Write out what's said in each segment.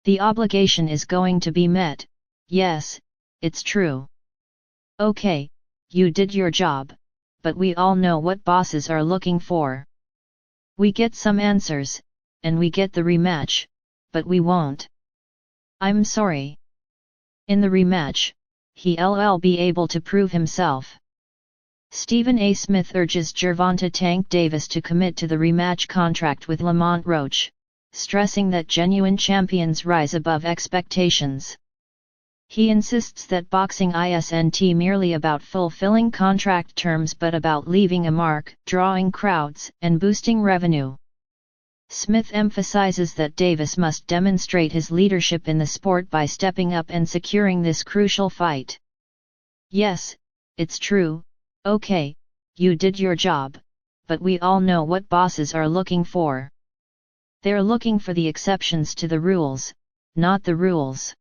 The obligation is going to be met. Yes, it's true. Okay, you did your job, but we all know what bosses are looking for. We get some answers, and we get the rematch, but we won't. I'm sorry. In the rematch, he'll be able to prove himself. Stephen A. Smith urges Gervonta Tank Davis to commit to the rematch contract with Lamont Roach, stressing that genuine champions rise above expectations. He insists that boxing isn't merely about fulfilling contract terms but about leaving a mark, drawing crowds, and boosting revenue. Smith emphasizes that Davis must demonstrate his leadership in the sport by stepping up and securing this crucial fight. Yes, it's true. Okay, you did your job, but we all know what bosses are looking for. They're looking for the exceptions to the rules, not the rules.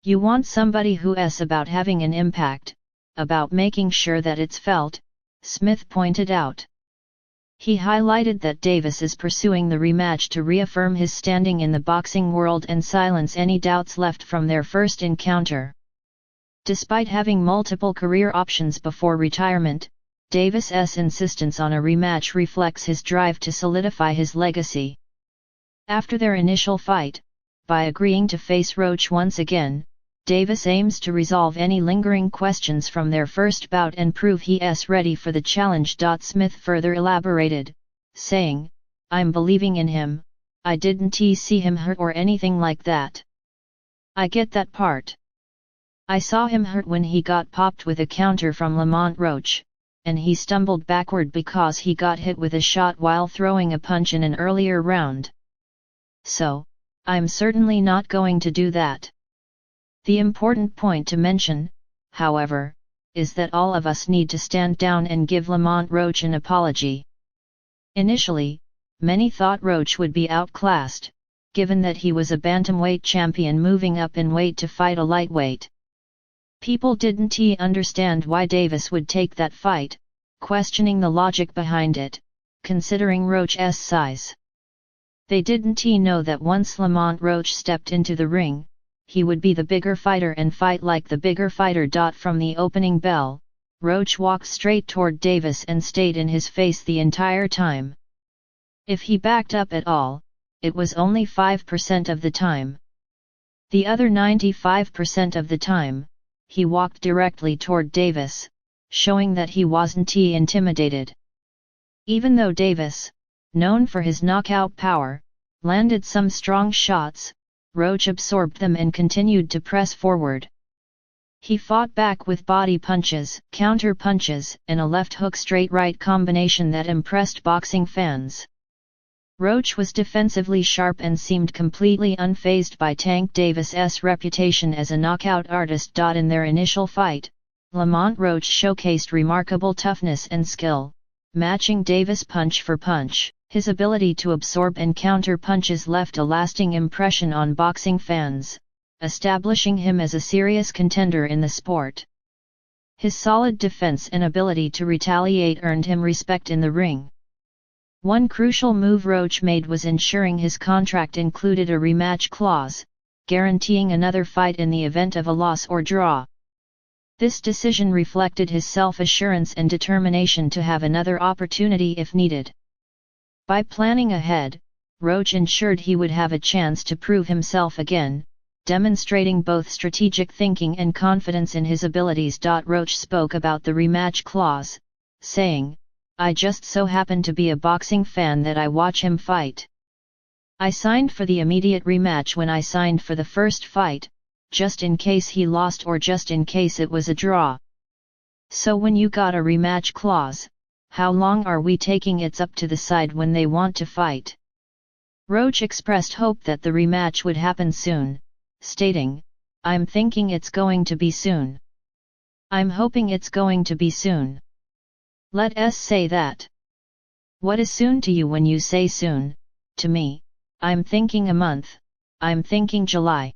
You want somebody who's about having an impact, about making sure that it's felt, Smith pointed out. He highlighted that Davis is pursuing the rematch to reaffirm his standing in the boxing world and silence any doubts left from their first encounter. Despite having multiple career options before retirement, Davis's insistence on a rematch reflects his drive to solidify his legacy. After their initial fight, by agreeing to face Roach once again, Davis aims to resolve any lingering questions from their first bout and prove he's ready for the challenge. Smith further elaborated, saying, "I'm believing in him, I didn't see him hurt or anything like that. I get that part. I saw him hurt when he got popped with a counter from Lamont Roach, and he stumbled backward because he got hit with a shot while throwing a punch in an earlier round. So, I'm certainly not going to do that." The important point to mention, however, is that all of us need to stand down and give Lamont Roach an apology. Initially, many thought Roach would be outclassed, given that he was a bantamweight champion moving up in weight to fight a lightweight. People didn't understand why Davis would take that fight, questioning the logic behind it, considering Roach's size. They didn't know that once Lamont Roach stepped into the ring, he would be the bigger fighter and fight like the bigger fighter. From the opening bell, Roach walked straight toward Davis and stayed in his face the entire time. If he backed up at all, it was only 5% of the time. The other 95% of the time, he walked directly toward Davis, showing that he wasn't intimidated. Even though Davis, known for his knockout power, landed some strong shots, Roach absorbed them and continued to press forward. He fought back with body punches, counter punches, and a left hook straight right combination that impressed boxing fans. Roach was defensively sharp and seemed completely unfazed by Tank Davis's reputation as a knockout artist. In their initial fight, Lamont Roach showcased remarkable toughness and skill, matching Davis punch for punch. His ability to absorb and counter punches left a lasting impression on boxing fans, establishing him as a serious contender in the sport. His solid defense and ability to retaliate earned him respect in the ring. One crucial move Roach made was ensuring his contract included a rematch clause, guaranteeing another fight in the event of a loss or draw. This decision reflected his self-assurance and determination to have another opportunity if needed. By planning ahead, Roach ensured he would have a chance to prove himself again, demonstrating both strategic thinking and confidence in his abilities. Roach spoke about the rematch clause, saying, "I just so happen to be a boxing fan that I watch him fight. I signed for the immediate rematch when I signed for the first fight, just in case he lost or just in case it was a draw. So when you got a rematch clause, how long are we taking? It's up to the side when they want to fight." Roach expressed hope that the rematch would happen soon, stating, "I'm thinking it's going to be soon. I'm hoping it's going to be soon. Let's say that. What is soon to you when you say soon? To me, I'm thinking a month, I'm thinking July."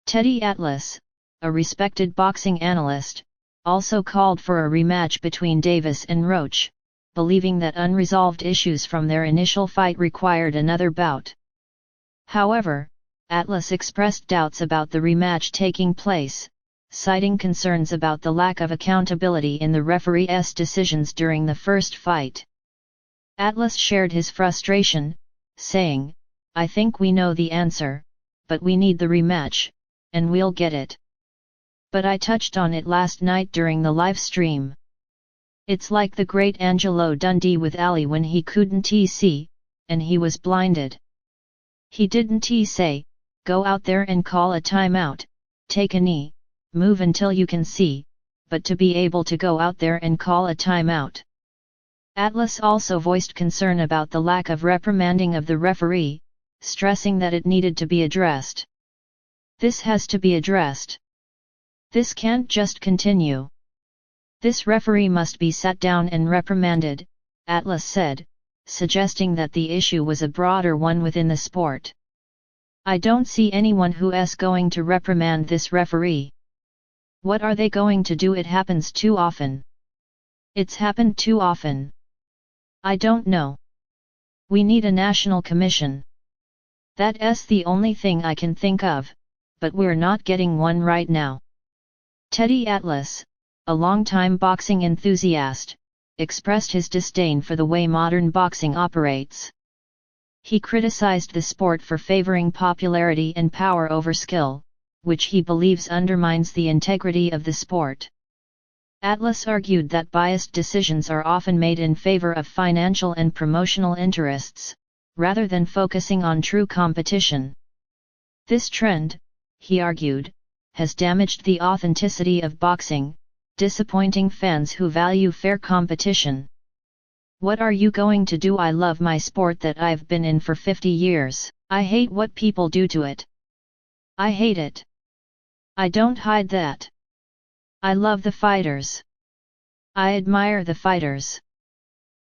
Teddy Atlas, a respected boxing analyst, also called for a rematch between Davis and Roach, believing that unresolved issues from their initial fight required another bout. However, Atlas expressed doubts about the rematch taking place, citing concerns about the lack of accountability in the referee's decisions during the first fight. Atlas shared his frustration, saying, "I think we know the answer, but we need the rematch, and we'll get it. But I touched on it last night during the live stream. It's like the great Angelo Dundee with Ali when he couldn't see, and he was blinded. He didn't say, go out there and call a timeout, take a knee, move until you can see, but to be able to go out there and call a timeout." Atlas also voiced concern about the lack of reprimanding of the referee, stressing that it needed to be addressed. "This has to be addressed. This can't just continue. This referee must be sat down and reprimanded," Atlas said, suggesting that the issue was a broader one within the sport. "I don't see anyone who's going to reprimand this referee. What are they going to do? It happens too often. It's happened too often. I don't know. We need a national commission. That's the only thing I can think of, but we're not getting one right now." Teddy Atlas, a longtime boxing enthusiast, expressed his disdain for the way modern boxing operates. He criticized the sport for favoring popularity and power over skill, which he believes undermines the integrity of the sport. Atlas argued that biased decisions are often made in favor of financial and promotional interests, rather than focusing on true competition. This trend, he argued, has damaged the authenticity of boxing, disappointing fans who value fair competition. "What are you going to do? I love my sport that I've been in for 50 years. I hate what people do to it. I hate it. I don't hide that. I love the fighters. I admire the fighters.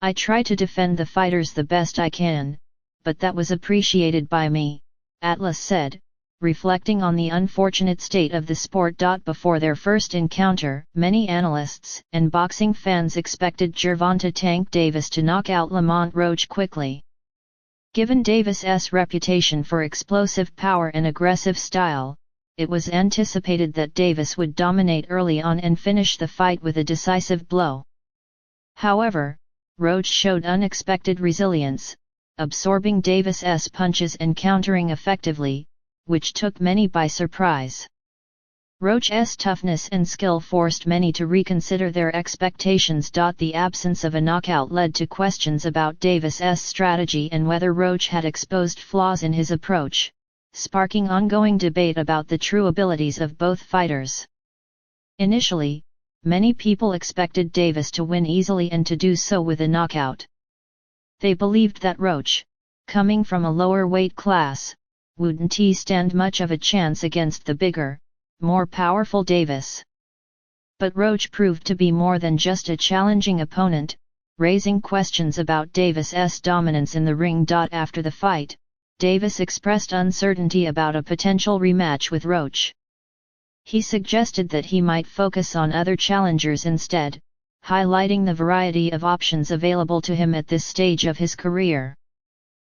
I try to defend the fighters the best I can, but that was appreciated by me," Atlas said, reflecting on the unfortunate state of the sport. Before their first encounter, many analysts and boxing fans expected Gervonta Tank Davis to knock out Lamont Roach quickly. Given Davis's reputation for explosive power and aggressive style, it was anticipated that Davis would dominate early on and finish the fight with a decisive blow. However, Roach showed unexpected resilience, absorbing Davis's punches and countering effectively, which took many by surprise. Roach's toughness and skill forced many to reconsider their expectations. The absence of a knockout led to questions about Davis's strategy and whether Roach had exposed flaws in his approach, sparking ongoing debate about the true abilities of both fighters. Initially, many people expected Davis to win easily and to do so with a knockout. They believed that Roach, coming from a lower weight class, wouldn't stand much of a chance against the bigger, more powerful Davis. But Roach proved to be more than just a challenging opponent, raising questions about Davis's dominance in the ring. After the fight, Davis expressed uncertainty about a potential rematch with Roach. He suggested that he might focus on other challengers instead, highlighting the variety of options available to him at this stage of his career.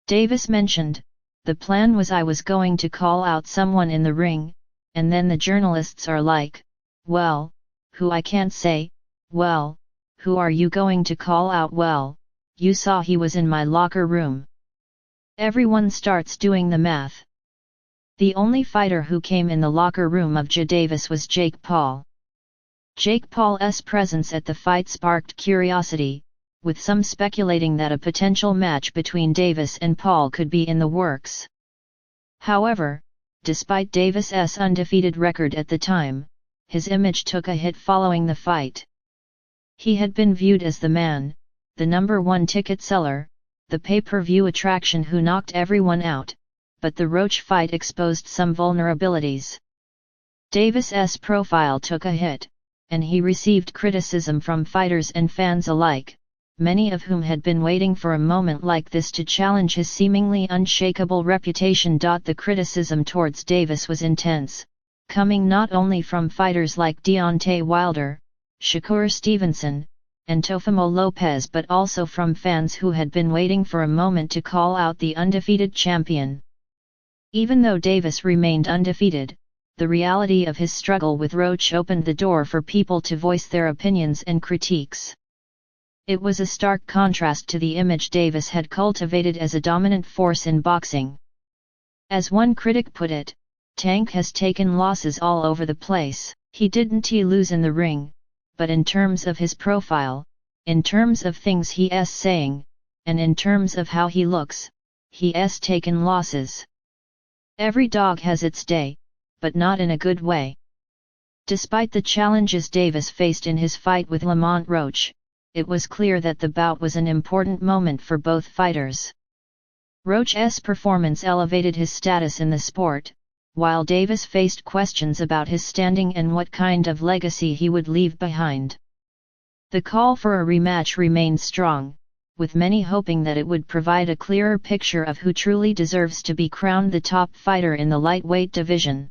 Davis mentioned, "The plan was I was going to call out someone in the ring, and then the journalists are like, well, who? I can't say, well, who are you going to call out? Well, you saw he was in my locker room." Everyone starts doing the math. The only fighter who came in the locker room of Davis was Jake Paul. Jake Paul's presence at the fight sparked curiosity, with some speculating that a potential match between Davis and Paul could be in the works. However, despite Davis's undefeated record at the time, his image took a hit following the fight. He had been viewed as the man, the #1 ticket seller, the pay-per-view attraction who knocked everyone out, but the Roach fight exposed some vulnerabilities. Davis's profile took a hit, and he received criticism from fighters and fans alike, many of whom had been waiting for a moment like this to challenge his seemingly unshakable reputation. The criticism towards Davis was intense, coming not only from fighters like Deontay Wilder, Shakur Stevenson, and Teofimo Lopez but also from fans who had been waiting for a moment to call out the undefeated champion. Even though Davis remained undefeated, the reality of his struggle with Roach opened the door for people to voice their opinions and critiques. It was a stark contrast to the image Davis had cultivated as a dominant force in boxing. As one critic put it, Tank has taken losses all over the place. He didn't lose in the ring, but in terms of his profile, in terms of things he's saying, and in terms of how he looks, he's taken losses. Every dog has its day, but not in a good way. Despite the challenges Davis faced in his fight with Lamont Roach, it was clear that the bout was an important moment for both fighters. Roach's performance elevated his status in the sport, while Davis faced questions about his standing and what kind of legacy he would leave behind. The call for a rematch remained strong, with many hoping that it would provide a clearer picture of who truly deserves to be crowned the top fighter in the lightweight division.